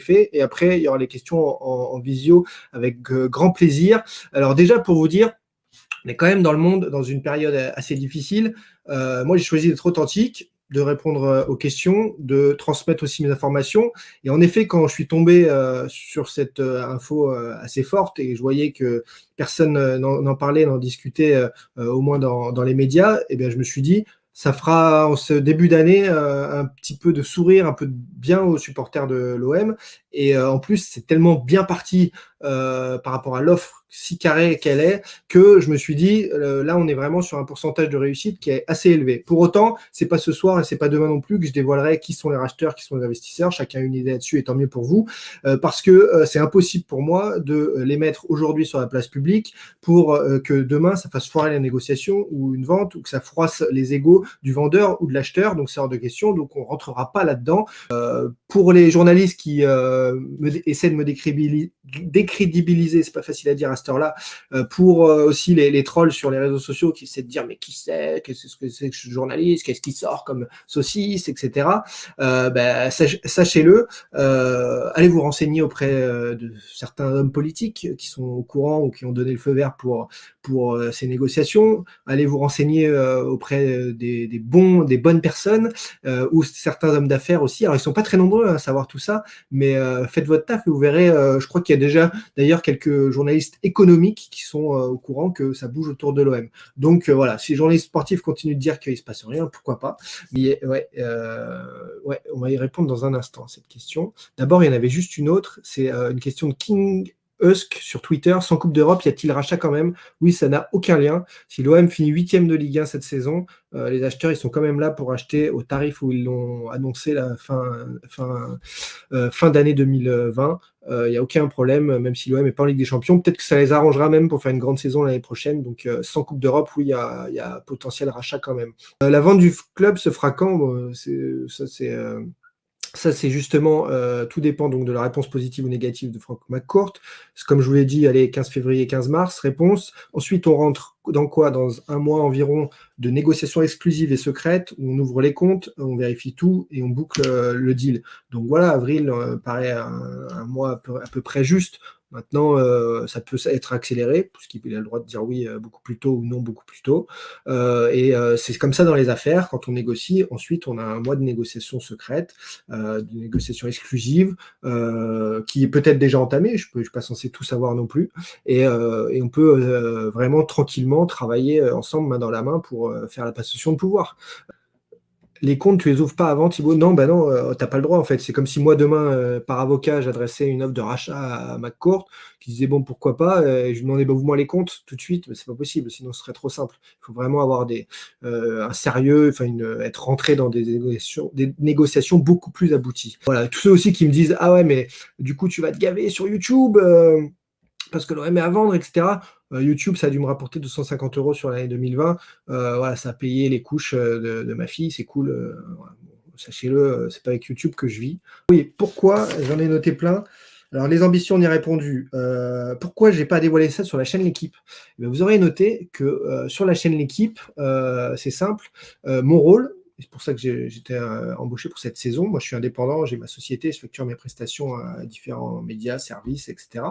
fait. Et après, il y aura les questions en visio avec grand plaisir. Alors déjà, pour vous dire, on est quand même dans le monde, dans une période assez difficile. Moi, j'ai choisi d'être authentique, de répondre aux questions, de transmettre aussi mes informations. Et en effet, quand je suis tombé sur cette info assez forte et je voyais que personne n'en parlait, n'en discutait, au moins dans les médias, eh bien, je me suis dit, ça fera en ce début d'année un petit peu de sourire, un peu de bien aux supporters de l'OM. Et en plus, c'est tellement bien parti par rapport à l'offre si carrée qu'elle est, que je me suis dit, là, on est vraiment sur un pourcentage de réussite qui est assez élevé. Pour autant, c'est pas ce soir et c'est pas demain non plus que je dévoilerai qui sont les racheteurs, qui sont les investisseurs. Chacun a une idée là-dessus et tant mieux pour vous, parce que c'est impossible pour moi de les mettre aujourd'hui sur la place publique pour que demain, ça fasse foirer la négociation ou une vente ou que ça froisse les égos du vendeur ou de l'acheteur. Donc, c'est hors de question. Donc, on rentrera pas là-dedans. Pour les journalistes qui essaient de me décrédibiliser, c'est pas facile à dire à cette heure-là, pour aussi les trolls sur les réseaux sociaux qui essaient de dire mais qui c'est, qu'est-ce que c'est que ce journaliste, qu'est-ce qui sort comme saucisse, etc. Sachez-le, allez vous renseigner auprès de certains hommes politiques qui sont au courant ou qui ont donné le feu vert pour ces négociations. Allez vous renseigner auprès des bonnes personnes ou certains hommes d'affaires aussi. Alors ils sont pas très nombreux à savoir tout ça, mais faites votre taf et vous verrez. Je crois qu'il y a déjà d'ailleurs quelques journalistes économiques qui sont au courant que ça bouge autour de l'OM. Donc voilà, si les journalistes sportifs continuent de dire qu'il se passe rien, pourquoi pas. Mais ouais, on va y répondre dans un instant à cette question. D'abord, il y en avait juste une autre. C'est une question de King Husk sur Twitter. Sans Coupe d'Europe, y a-t-il rachat quand même? Oui, ça n'a aucun lien. Si l'OM finit 8e de Ligue 1 cette saison, les acheteurs, ils sont quand même là pour acheter au tarif où ils l'ont annoncé la fin d'année 2020. Il n'y a aucun problème, même si l'OM n'est pas en Ligue des Champions. Peut-être que ça les arrangera même pour faire une grande saison l'année prochaine. Donc, sans Coupe d'Europe, oui, il y a potentiel rachat quand même. La vente du club se fera quand? Ça, c'est justement, tout dépend donc de la réponse positive ou négative de Frank McCourt. Comme je vous l'ai dit, allez, 15 février, 15 mars, réponse. Ensuite, on rentre dans quoi? Dans un mois environ de négociations exclusives et secrètes, où on ouvre les comptes, on vérifie tout et on boucle le deal. Donc voilà, avril paraît un mois à peu près juste. Maintenant, ça peut être accéléré, puisqu'il a le droit de dire oui beaucoup plus tôt ou non beaucoup plus tôt. C'est comme ça dans les affaires, quand on négocie. Ensuite, on a un mois de négociation secrète, de négociation exclusive, qui est peut-être déjà entamée. Je ne suis pas censé tout savoir non plus. Et on peut vraiment tranquillement travailler ensemble, main dans la main, pour faire la passation de pouvoir. Les comptes, tu les ouvres pas avant, Thibaut? Non, bah non, t'as pas le droit en fait. C'est comme si moi demain, par avocat, j'adressais une offre de rachat à McCourt, qui disait bon pourquoi pas, et je lui demandais bah, ouvre-moi les comptes tout de suite, mais c'est pas possible, sinon ce serait trop simple. Il faut vraiment avoir un sérieux, être rentré dans des négociations beaucoup plus abouties. Voilà, tous ceux aussi qui me disent ah ouais mais du coup tu vas te gaver sur YouTube. Parce que l'OM est à vendre, etc. YouTube, ça a dû me rapporter 250 € sur l'année 2020. Voilà, ça a payé les couches de ma fille, c'est cool. Voilà. Sachez-le, c'est pas avec YouTube que je vis. Oui, pourquoi? J'en ai noté plein. Alors, les ambitions, on y a répondu. Pourquoi j'ai pas dévoilé ça sur la chaîne L'Équipe? Eh bien, vous aurez noté que sur la chaîne L'Équipe, c'est simple. Mon rôle, c'est pour ça que j'étais embauché pour cette saison. Moi, je suis indépendant, j'ai ma société, je facture mes prestations à différents médias, services, etc.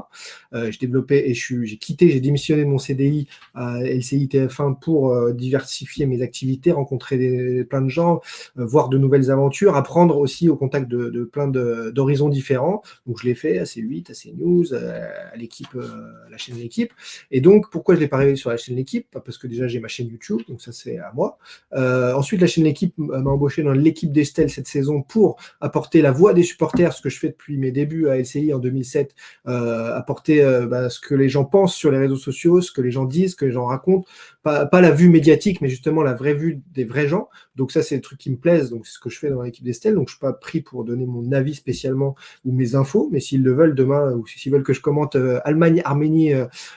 Je développais et j'ai démissionné de mon CDI à LCI TF1 pour diversifier mes activités, rencontrer plein de gens, voir de nouvelles aventures, apprendre aussi au contact de plein d'horizons différents. Donc, je l'ai fait à C8, à CNews, à l'équipe, à la chaîne L'Équipe. Et donc, pourquoi je ne l'ai pas révélé sur la chaîne L'Équipe? Parce que déjà, j'ai ma chaîne YouTube, donc ça, c'est à moi. Ensuite, la chaîne L'Équipe m'a embauché dans l'équipe d'Estelle cette saison pour apporter la voix des supporters, ce que je fais depuis mes débuts à LCI en 2007, apporter ce que les gens pensent sur les réseaux sociaux, ce que les gens disent, ce que les gens racontent, pas la vue médiatique, mais justement la vraie vue des vrais gens. Donc ça, c'est des trucs qui me plaisent, donc c'est ce que je fais dans l'équipe d'Estelle. Donc je suis pas pris pour donner mon avis spécialement ou mes infos, mais s'ils le veulent demain, ou s'ils veulent que je commente Allemagne-Arménie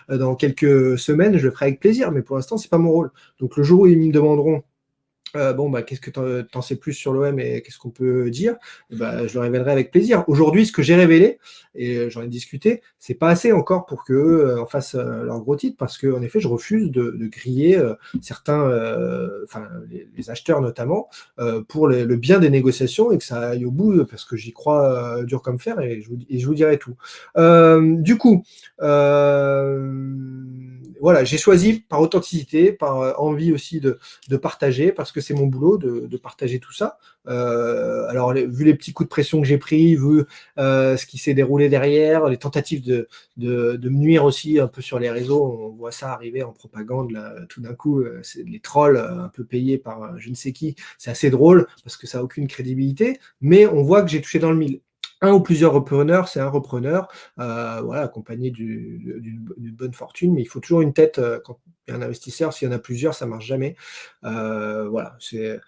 dans quelques semaines, je le ferai avec plaisir, mais pour l'instant, c'est pas mon rôle. Donc le jour où ils me demanderont Bon, bah, qu'est-ce que tu en sais plus sur l'OM et qu'est-ce qu'on peut dire? Et bah, je le révélerai avec plaisir. Aujourd'hui, ce que j'ai révélé et j'en ai discuté, c'est pas assez encore pour qu'eux, en fassent, leur gros titre parce qu'en effet, je refuse de griller, certains, enfin les acheteurs notamment, pour le bien des négociations et que ça aille au bout, parce que j'y crois, dur comme fer et je vous dirai tout. Du coup, voilà, j'ai choisi par authenticité, par, envie aussi de partager parce que c'est mon boulot de partager tout ça. Alors, vu les petits coups de pression que j'ai pris, vu ce qui s'est déroulé derrière, les tentatives de me nuire aussi un peu sur les réseaux, on voit ça arriver en propagande, là, tout d'un coup, c'est les trolls un peu payés par je ne sais qui. C'est assez drôle parce que ça n'a aucune crédibilité, mais on voit que j'ai touché dans le mille. Un ou plusieurs repreneurs, c'est un repreneur, voilà, accompagné d'une bonne fortune, mais il faut toujours une tête quand il y a un investisseur. S'il y en a plusieurs, ça marche jamais. Voilà, c'est